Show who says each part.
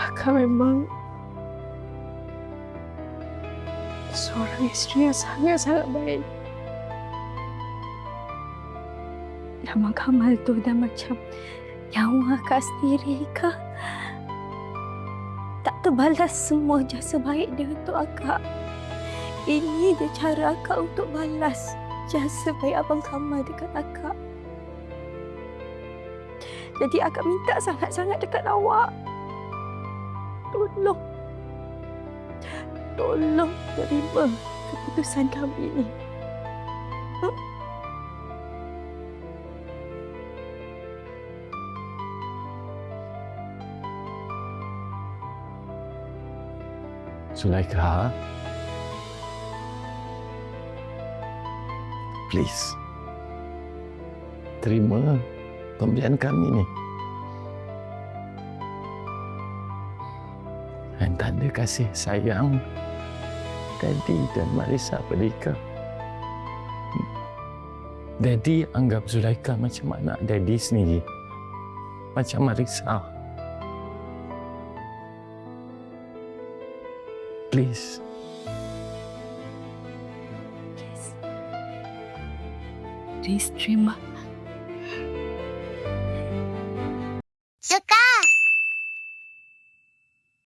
Speaker 1: Kakak memang seorang isteri yang sangat-sangat baik. Nama Kamal tu dah macam nyawa Kak sendiri, Kak. Tak terbalas semua jasa baik dia untuk Akak. Ini dia cara Akak untuk balas jasa baik Abang Kamal dekat Akak. Jadi Akak minta sangat-sangat dekat awak. Tolong terima keputusan kami ini.
Speaker 2: Zulaikha, please, terima pembelian kami ni. Dan tanda kasih sayang Daddy dan Marisa Pelika. Daddy anggap Zulaikha macam anak Daddy sendiri. Macam Marisa. Please.
Speaker 1: Please terima.